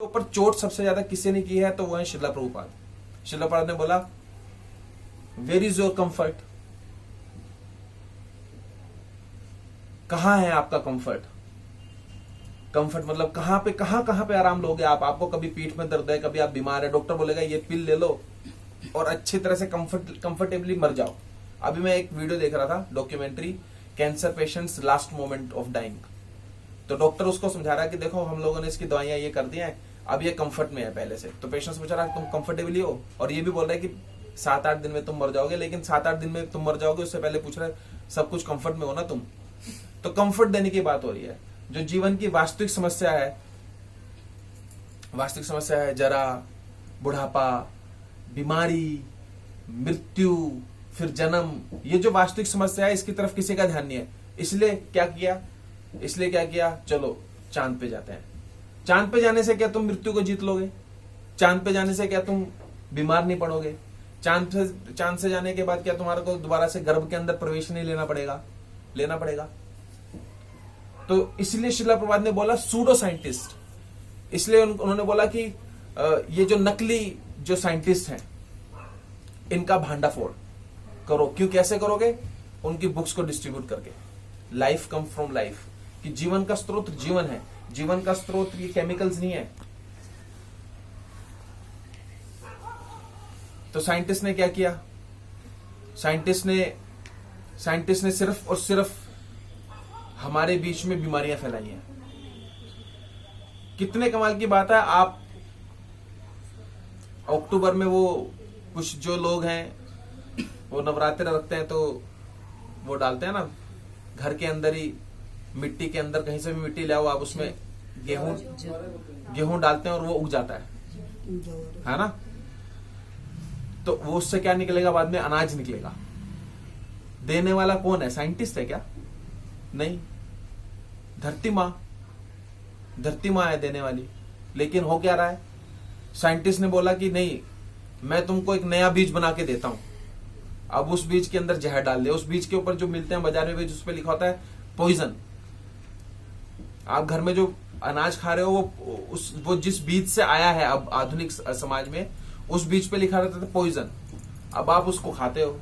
ऊपर चोट सबसे ज्यादा किसी ने की है तो वो है श्रीला प्रभुपाद। श्रीला प्रभुपाद ने बोला, वेयर इज योर कंफर्ट, कहां है आपका कंफर्ट। कंफर्ट मतलब कहां पे आराम लोगे आप। आपको कभी पीठ में दर्द है, कभी आप बीमार है, डॉक्टर बोलेगा ये पिल ले लो और अच्छी तरह से कंफर्टेबली मर जाओ। अभी मैं एक वीडियो देख रहा था, documentary, cancer patients last moment of dying. तो डॉक्टर उसको समझा रहा है कि देखो हम लोगों ने इसकी दवाइयां ये कर दी हैं, अब ये कंफर्ट में है पहले से। तो पेशेंट पूछ रहा है तुम कंफर्टेबली हो, और ये भी बोल रहा है कि 7-8 दिन में तुम मर जाओगे, लेकिन 7-8 दिन में तुम मर जाओगे उससे पहले पूछ रहा है सब कुछ कंफर्ट में हो ना तुम। तो कंफर्ट देने की बात हो रही है। जो जीवन की वास्तविक समस्या है जरा, बुढ़ापा, बीमारी, मृत्यु, फिर जन्म, ये जो वास्तविक समस्या है इसकी तरफ किसी का ध्यान नहीं है। इसलिए क्या किया, चलो चांद पे जाते हैं। चांद पे जाने से क्या तुम मृत्यु को जीत लोगे? चांद पे जाने से क्या तुम बीमार नहीं पड़ोगे? चांद से जाने के बाद क्या तुम्हारे को दोबारा से गर्भ के अंदर प्रवेश नहीं लेना पड़ेगा? तो इसलिए श्रीला प्रभुपाद ने बोला सूडो साइंटिस्ट। इसलिए उन्होंने बोला कि ये जो नकली जो साइंटिस्ट हैं इनका भांडाफोड़ करो। क्यों, कैसे करोगे? उनकी बुक्स को डिस्ट्रीब्यूट करके। लाइफ कम फ्रॉम लाइफ, कि जीवन का स्रोत जीवन है, जीवन का स्रोत ये केमिकल्स नहीं है। तो साइंटिस्ट ने क्या किया? साइंटिस्ट ने सिर्फ और सिर्फ हमारे बीच में बीमारियां फैलाई हैं। कितने कमाल की बात है। आप अक्टूबर में वो कुछ जो लोग हैं वो नवरात्रि रखते हैं तो वो डालते हैं ना घर के अंदर ही, मिट्टी के अंदर कहीं से भी मिट्टी ले आओ आप, उसमें गेहूं डालते हैं और वो उग जाता है ना। तो वो उससे क्या निकलेगा? बाद में अनाज निकलेगा। देने वाला कौन है? साइंटिस्ट है क्या? नहीं, धरती मां है देने वाली। लेकिन हो क्या रहा है? साइंटिस्ट ने बोला कि नहीं, मैं तुमको एक नया बीज बना के देता हूं। अब उस बीज के अंदर जहर डाल दे। उस बीज के ऊपर जो मिलते हैं बाजार में बीज, उस पर लिखा होता है पॉइजन। आप घर में जो अनाज खा रहे हो वो जिस बीज से आया है अब आधुनिक समाज में, उस बीज पे लिखा रहता था पॉइजन। अब आप उसको खाते हो।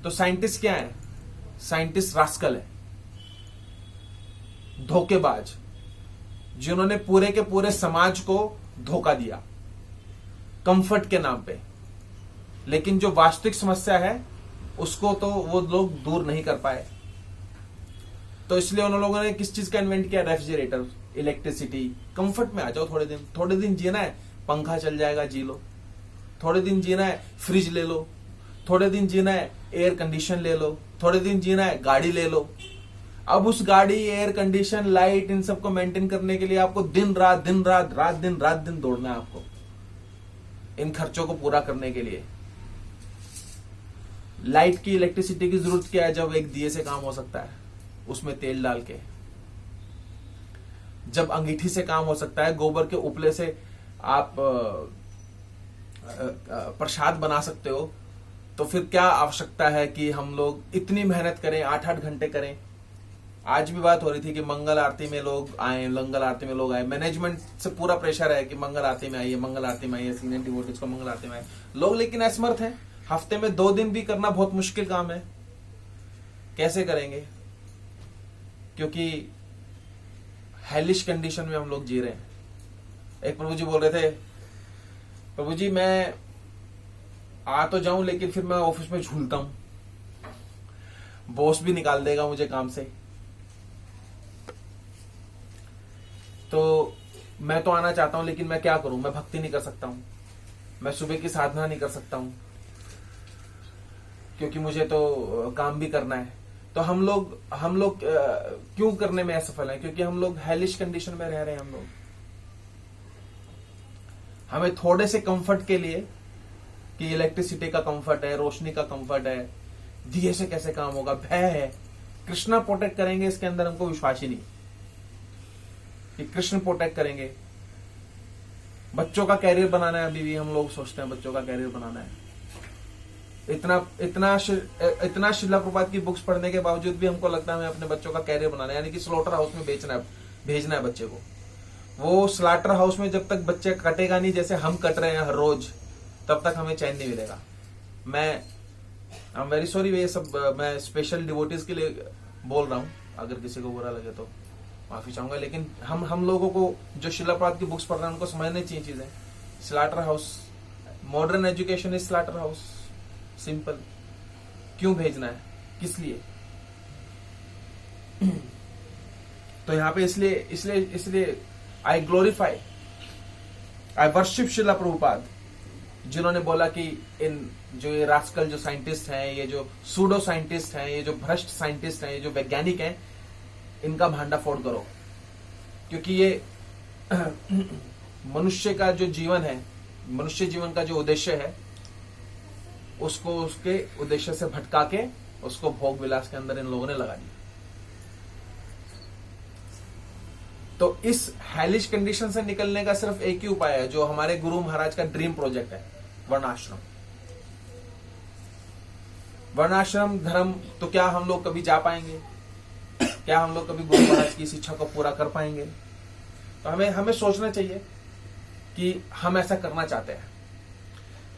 तो साइंटिस्ट क्या है? साइंटिस्ट रास्कल है, धोखेबाज, जिन्होंने पूरे के पूरे समाज को धोखा दिया कंफर्ट के नाम पे। लेकिन जो वास्तविक समस्या है उसको तो वो लोग दूर नहीं कर पाए। तो इसलिए उन लोगों ने किस चीज का इन्वेंट किया? Refrigerator, electricity. कंफर्ट में आ जाओ थोड़े दिन जीना है, पंखा चल जाएगा, जी लो। थोड़े दिन जीना है, फ्रिज ले लो। थोड़े दिन जीना है, एयर कंडीशन ले लो। थोड़े दिन जीना है, गाड़ी ले लो। अब उस गाड़ी, एयर कंडीशन, लाइट, इन सबको मेंटेन करने के लिए आपको दिन रात दौड़ना है आपको, इन खर्चों को पूरा करने के लिए। लाइट की, इलेक्ट्रिसिटी की जरूरत क्या है जब एक दिए से काम हो सकता है उसमें तेल डाल के? जब अंगीठी से काम हो सकता है, गोबर के उपले से आप प्रसाद बना सकते हो, तो फिर क्या आवश्यकता है कि हम लोग इतनी मेहनत करें, 8-8 घंटे करें? आज भी बात हो रही थी कि मंगल आरती में लोग आए। मैनेजमेंट से पूरा प्रेशर है कि मंगल आरती में आइए, सीनियर डिवोटीज को मंगल आरती में आए। लोग लेकिन असमर्थ हैं। हफ्ते में 2 दिन भी करना बहुत मुश्किल काम है। कैसे करेंगे? क्योंकि हेलिश कंडीशन में हम लोग जी रहे हैं। एक प्रभु जी बोल रहे थे, प्रभु जी मैं आ तो जाऊं लेकिन फिर मैं ऑफिस में झूलता हूं, बॉस भी निकाल देगा मुझे काम से। तो मैं तो आना चाहता हूं लेकिन मैं क्या करूं? मैं भक्ति नहीं कर सकता हूं, मैं सुबह की साधना नहीं कर सकता हूं, क्योंकि मुझे तो काम भी करना है। तो हम लोग क्यों करने में असफल हैं? क्योंकि हम लोग हेलिश कंडीशन में रह रहे हैं। हम लोग, हमें थोड़े से कंफर्ट के लिए, कि इलेक्ट्रिसिटी का कंफर्ट है, रोशनी का कंफर्ट है, दिए से कैसे काम होगा, भय है। कृष्णा प्रोटेक्ट करेंगे, इसके अंदर हमको विश्वास ही नहीं कि कृष्ण प्रोटेक्ट करेंगे। बच्चों का कैरियर बनाना है, अभी भी हम लोग सोचते हैं बच्चों का कैरियर बनाना है। इतना श्रीला प्रभुपाद की बुक्स पढ़ने के बावजूद भी हमको लगता है हमें अपने बच्चों का कैरियर बनाना है, यानी कि स्लॉटर हाउस में भेजना है बच्चे को। वो स्लाटर हाउस में जब तक बच्चे कटेगा नहीं जैसे हम कट रहे हैं हर रोज, तब तक हमें चैन नहीं मिलेगा। मैं आई एम वेरी सॉरी, ये सब मैं स्पेशल डिवोटीज के लिए बोल रहा हूँ, अगर किसी को बुरा लगे तो माफी चाहूंगा। लेकिन हम लोगों को जो शिला प्रभुपाद की बुक्स पढ़ रहे हैं उनको समझनी चाहिए चीजें। Slaughter house, modern education is slaughter house, simple. क्यों भेजना है, किस लिए? तो यहाँ पे इसलिए आई ग्लोरीफाई, आई वर्शिप शिला प्रभुपाद, जिन्होंने बोला कि इन जो ये रास्कल जो साइंटिस्ट हैं, ये जो सूडो साइंटिस्ट हैं, ये जो भ्रष्ट साइंटिस्ट हैं, ये जो वैज्ञानिक हैं, इनका भांडाफोड़ करो। क्योंकि ये मनुष्य का जो जीवन है, मनुष्य जीवन का जो उद्देश्य है, उसको उसके उद्देश्य से भटका के उसको भोग विलास के अंदर इन लोगों ने लगा दिया। तो इस हेलिश कंडीशन से निकलने का सिर्फ एक ही उपाय है, जो हमारे गुरु महाराज का ड्रीम प्रोजेक्ट है, वर्णाश्रम। वर्णाश्रम धर्म। तो क्या हम लोग कभी जा पाएंगे? क्या हम लोग कभी गुरु महाराज की शिक्षा को पूरा कर पाएंगे? तो हमें सोचना चाहिए कि हम ऐसा करना चाहते हैं।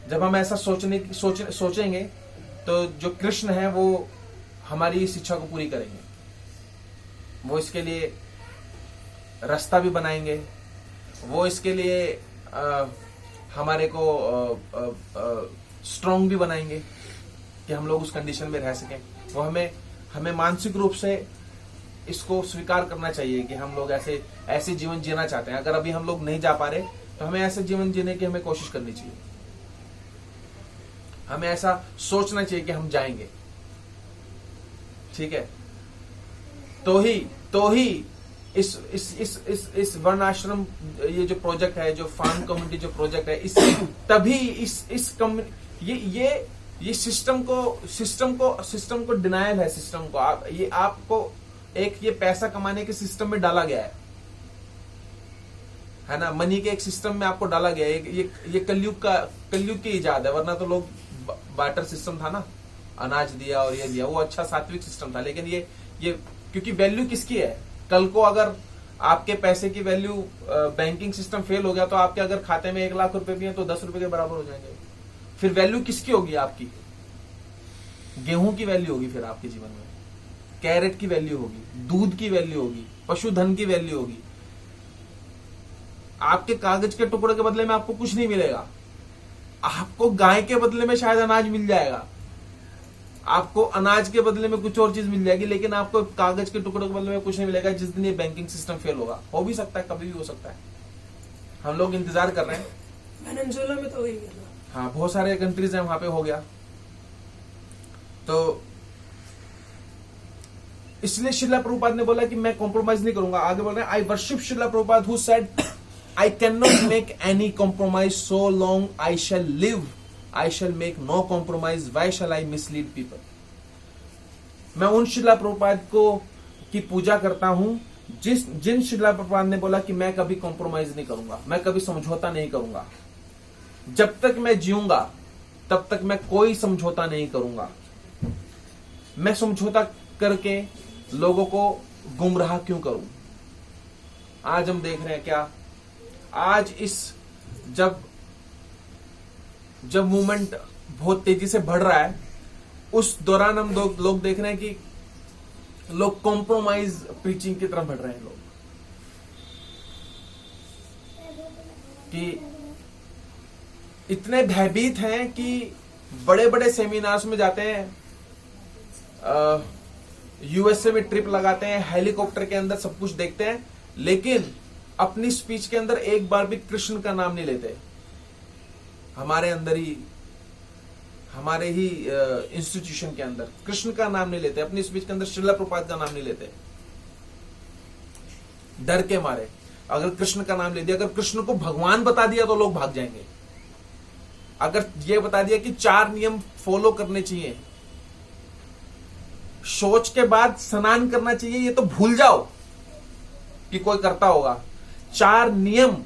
जब हम ऐसा सोचेंगे तो जो कृष्ण है वो हमारी शिक्षा को पूरी करेंगे। वो इसके लिए रास्ता भी बनाएंगे, वो इसके लिए हमारे को स्ट्रांग भी बनाएंगे कि हम लोग उस कंडीशन में रह सकें। वो हमें मानसिक रूप से इसको स्वीकार करना चाहिए कि हम लोग ऐसे जीवन जीना चाहते हैं। अगर अभी हम लोग नहीं जा पा रहे तो हमें ऐसे जीवन जीने की हमें कोशिश करनी चाहिए। हमें ऐसा सोचना चाहिए कि हम जाएंगे, ठीक है? तो ही इस वर्णाश्रम, ये जो प्रोजेक्ट है, जो फार्म कम्युनिटी जो प्रोजेक्ट है, इससे तभी ये सिस्टम को डिनायल है। सिस्टम को आपको एक ये पैसा कमाने के सिस्टम में डाला गया है ना, मनी के एक सिस्टम में आपको डाला गया है। ये कलयुग की इजाद है, वरना तो लोग बार्टर सिस्टम था ना, अनाज दिया और ये दिया, वो अच्छा सात्विक सिस्टम था। लेकिन ये क्योंकि वैल्यू किसकी है? कल को अगर आपके पैसे की वैल्यू, बैंकिंग सिस्टम फेल हो गया तो आपके अगर खाते में 1 लाख रुपए भी है तो 10 रुपए के बराबर हो जाएंगे। फिर वैल्यू किसकी होगी? आपकी गेहूं की वैल्यू होगी, फिर आपके जीवन में कैरेट की वैल्यू होगी, दूध की वैल्यू होगी, पशुधन की वैल्यू होगी। आपके कागज के टुकड़े के बदले में आपको कुछ नहीं मिलेगा। आपको गाय के बदले में शायद अनाज मिल जाएगा, आपको अनाज के बदले में कुछ और चीज मिल जाएगी, लेकिन आपको कागज के टुकड़ों के बदले में कुछ नहीं मिलेगा जिस दिन ये बैंकिंग सिस्टम फेल होगा। हो भी सकता है, कभी भी हो सकता है। हम लोग इंतजार कर रहे हैं। वेनेजुएला में तो हो ही गया। हाँ, बहुत सारे कंट्रीज हैं वहां पे हो गया। तो इसलिए शिला प्रभुपाद ने बोला कि मैं कॉम्प्रोमाइज नहीं करूंगा। आगे बोल रहे हैं, I worship Shrila Prabhupada who said I can not make any compromise so long I shall live, I shall make no compromise, why shall I mislead people. मैं उन शिला प्रभुपाद की पूजा करता हूं जिन शिला प्रभुपाद ने बोला कि मैं कभी कॉम्प्रोमाइज नहीं करूंगा, मैं कभी समझौता नहीं करूंगा। जब तक मैं जीऊंगा तब तक मैं कोई समझौता नहीं करूंगा। मैं समझौता करके लोगों को गुमराह क्यों करूं? आज हम देख रहे हैं क्या, आज जब मूवमेंट बहुत तेजी से बढ़ रहा है, उस दौरान हम लोग देख रहे हैं कि लोग कॉम्प्रोमाइज प्रीचिंग की तरफ बढ़ रहे हैं। लोग कि इतने भयभीत हैं कि बड़े बड़े सेमिनार्स में जाते हैं, यूएसए में ट्रिप लगाते हैं, हेलीकॉप्टर के अंदर सब कुछ देखते हैं, लेकिन अपनी स्पीच के अंदर एक बार भी कृष्ण का नाम नहीं लेते। हमारे ही इंस्टीट्यूशन के अंदर कृष्ण का नाम नहीं लेते, अपनी स्पीच के अंदर श्रीला प्रभुपाद का नाम नहीं लेते, डर के मारे। अगर कृष्ण का नाम ले दिया, अगर कृष्ण को भगवान बता दिया तो लोग भाग जाएंगे। अगर ये बता दिया कि 4 नियम फॉलो करने चाहिए, शौच के बाद स्नान करना चाहिए, ये तो भूल जाओ कि कोई करता होगा। 4 नियम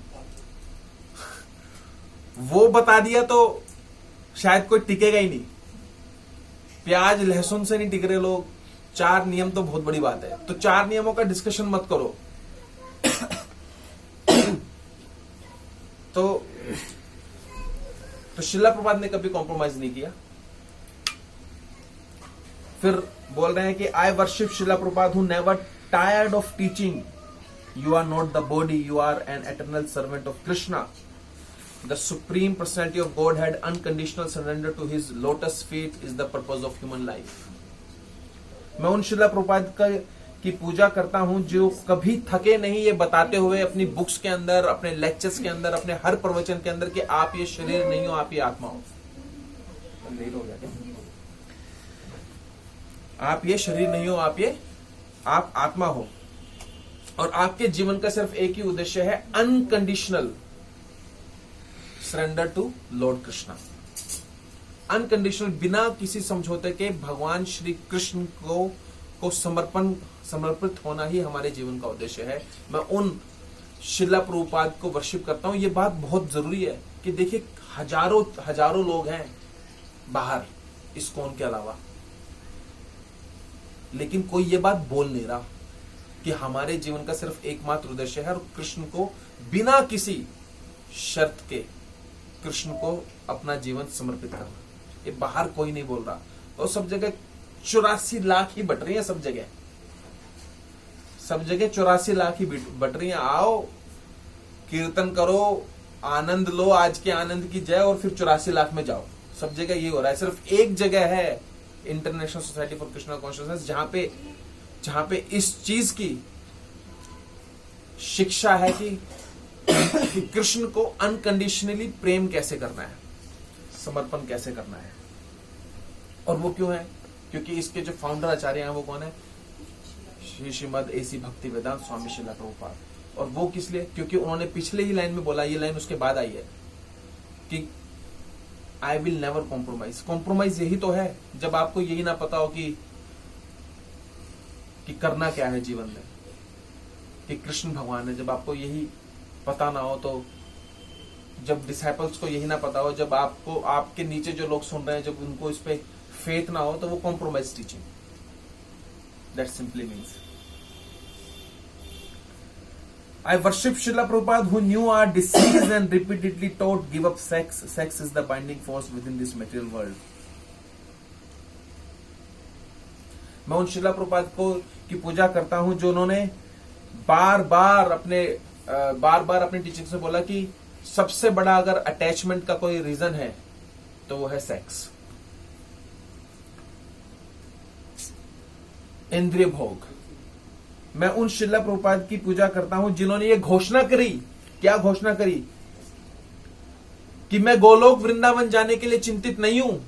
वो बता दिया तो शायद कोई टिकेगा ही नहीं। प्याज लहसुन से नहीं टिक रहे लोग, 4 नियम तो बहुत बड़ी बात है। तो 4 नियमों का डिस्कशन मत करो। तो शिला प्रभुपाद ने कभी कॉम्प्रोमाइज नहीं किया। फिर बोल रहे हैं कि I worship Shrila Prabhupada who never tired of teaching you are not the body, you are an eternal servant of Krishna. The supreme personality of God had unconditional surrender to his lotus feet is the purpose of human life. मैं उन शिला प्रभुपाद की पूजा करता हूं जो कभी थके नहीं, ये बताते हुए अपनी बुक्स के अंदर, अपने लेक्चर्स के अंदर, अपने हर प्रवचन के अंदर कि आप ये शरीर नहीं हो, आप ये आत्मा हो। लेट हो गया क्या? आप ये शरीर नहीं हो, आप आत्मा हो। और आपके जीवन का सिर्फ एक ही उद्देश्य है, unconditional surrender to lord Krishna. Unconditional, बिना किसी समझौते के भगवान श्री कृष्ण को समर्पित होना ही हमारे जीवन का उद्देश्य है। मैं उन शिला प्रभुपाद को वर्शिप करता हूं। ये बात बहुत जरूरी है कि देखिए हजारों लोग हैं बाहर इस्कॉन के अलावा, लेकिन कोई ये बात बोल नहीं रहा कि हमारे जीवन का सिर्फ एकमात्र उद्देश्य है और कृष्ण को बिना किसी शर्त के कृष्ण को अपना जीवन समर्पित करना। ये बाहर कोई नहीं बोल रहा। और सब जगह 84 लाख ही बट रही है, सब जगह 84 लाख ही बट रही है। आओ कीर्तन करो, आनंद लो, आज के आनंद की जय, और फिर 84 लाख में जाओ। सब जगह ये हो रहा है। सिर्फ एक जगह है, international society for Krishna consciousness, जहां पे इस चीज की शिक्षा है कि कृष्ण को अनकंडीशनली प्रेम कैसे करना है, समर्पण कैसे करना है। और वो क्यों है? क्योंकि इसके जो फाउंडर आचार्य हैं वो कौन है? श्रीमद एसी भक्ति वेदांत स्वामी शिला प्रभुपाद। और वो किस लिए? क्योंकि उन्होंने पिछले ही लाइन में बोला, ये लाइन उसके बाद आई है कि I will never compromise. Compromise यही तो है जब आपको यही ना पता हो कि करना क्या है जीवन में, कि कृष्ण भगवान है। जब आपको यही पता ना हो, तो जब डिसाइपल्स को यही ना पता हो, जब आपको आपके नीचे जो लोग सुन रहे हैं, जब उनको इस पे फेथ ना हो, तो वो compromise teaching. That simply means I worship Srila Prabhupada who knew our disease and repeatedly taught give up sex. Sex is the binding force within this material world. मैं उन शिला प्रभुपाद की पूजा करता हूं जो उन्होंने बार बार अपने टीचिंग से बोला कि सबसे बड़ा अगर अटैचमेंट का कोई रीजन है तो वो है सेक्स, इंद्रिय भोग। मैं उन शिला प्रभुपाद की पूजा करता हूं जिन्होंने ये घोषणा करी। क्या घोषणा करी? कि मैं गोलोक वृंदावन जाने के लिए चिंतित नहीं हूं।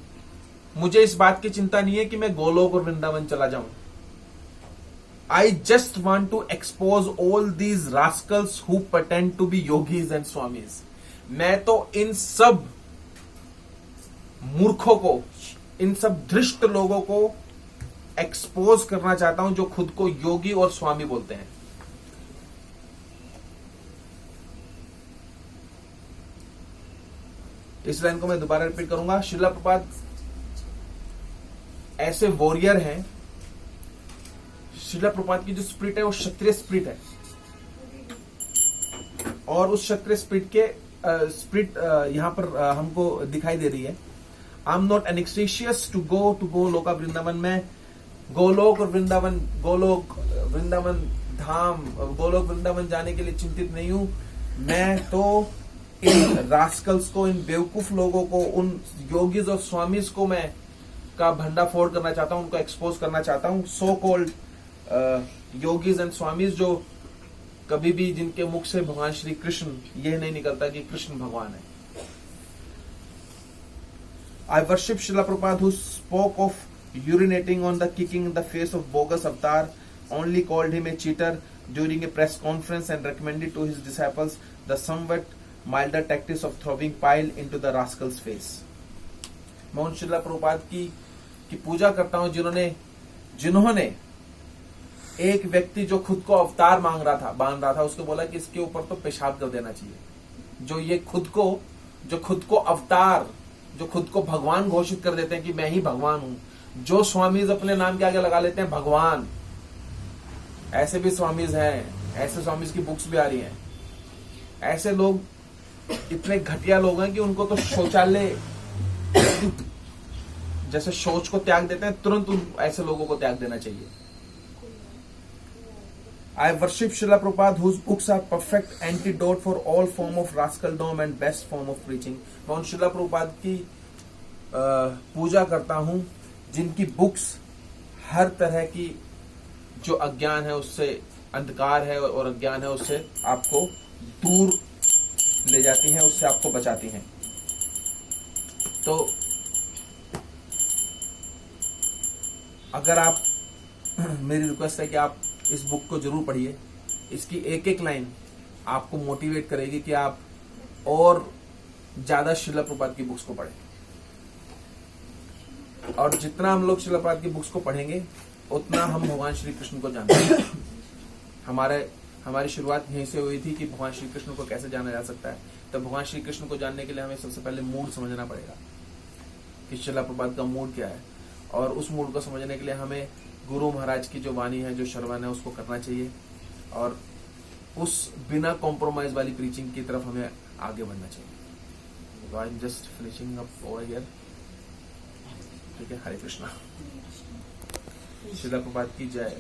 मुझे इस बात की चिंता नहीं है कि मैं गोलोक और वृंदावन चला जाऊं। I just want to expose all these rascals who pretend to be yogis and swamis. मैं तो इन सब मूर्खों को, इन सब धृष्ट लोगों को एक्सपोज करना चाहता हूं जो खुद को योगी और स्वामी बोलते हैं। इस लाइन को मैं दोबारा रिपीट करूंगा। शिला प्रभुपाद ऐसे वॉरियर हैं। शिला प्रभुपाद की जो स्पिरिट है वो क्षत्रिय स्पिरिट है, और उस क्षत्रिय स्पिरिट के स्पिरिट यहां पर हमको दिखाई दे रही है। I am not anxious to go लोका वृंदावन में गोलोक और वृंदावन, गोलोक वृंदावन धाम, गोलोक वृंदावन जाने के लिए चिंतित नहीं हूं। मैं तो इन रास्कल्स को, इन बेवकूफ लोगों को, उन योगीज और स्वामीज को मैं का भंडा फोड़ करना चाहता हूं, उनको एक्सपोज करना चाहता हूं। So called yogis and Swami's जो कभी भी जिनके मुख से भगवान श्री कृष्ण यह नहीं निकलता कि कृष्ण भगवान है। आई worship Shrila Prabhupada who spoke of urinating on the kicking in the face of bogus avatar, only called him a cheater during a press conference and recommended to his disciples the somewhat milder tactics of throwing pile into the rascal's face. मैं उन शिला प्रभुपाद की पूजा करता हूं जिन्होंने एक व्यक्ति जो खुद को अवतार बांध रहा था, उसको बोला कि इसके ऊपर तो पेशाब कर देना चाहिए। जो खुद को अवतार, जो खुद को भगवान घोषित कर देते हैं कि मैं ही भगवान हूं, जो स्वामीज अपने नाम के आगे लगा लेते हैं भगवान, ऐसे भी स्वामीज हैं, ऐसे स्वामीज की बुक्स भी आ रही हैं। ऐसे लोग इतने घटिया लोग हैं कि उनको तो शौचालय जैसे शौच को त्याग देते हैं, तुरंत ऐसे लोगों को त्याग देना चाहिए। I worship Srila Prabhupada, whose books are perfect antidote for all form of rascaldom and best form of preaching. मैं उन श्रीला प्रभुपाद की पूजा करता हूं जिनकी बुक्स हर तरह की जो अज्ञान है उससे, अंधकार है और अज्ञान है उससे आपको दूर ले जाती हैं, उससे आपको बचाती हैं। तो अगर आप मेरी रिक्वेस्ट है कि आप इस बुक को जरूर पढ़िए। इसकी एक एक लाइन आपको मोटिवेट करेगी कि आप और ज्यादा श्रीला प्रभुपाद की बुक्स को पढ़ें। और जितना हम लोग श्रीला प्रभुपाद की बुक्स को पढ़ेंगे उतना हम भगवान श्री कृष्ण को जानेंगे। हमारी शुरुआत यहीं से हुई थी कि भगवान श्री कृष्ण को कैसे जाना जा सकता है। तो भगवान श्री कृष्ण को जानने के लिए हमें सबसे पहले मूड समझना पड़ेगा कि श्रीला प्रभुपाद का मूड क्या है, और उस मूड को समझने के लिए हमें गुरु महाराज की जो वाणी है, जो श्रवण है, उसको करना चाहिए और उस बिना कॉम्प्रोमाइज वाली प्रीचिंग की तरफ हमें आगे बढ़ना चाहिए। तो I am just finishing up over here. ठीक है, हरे कृष्णा। श्रीला प्रभुपाद की जय।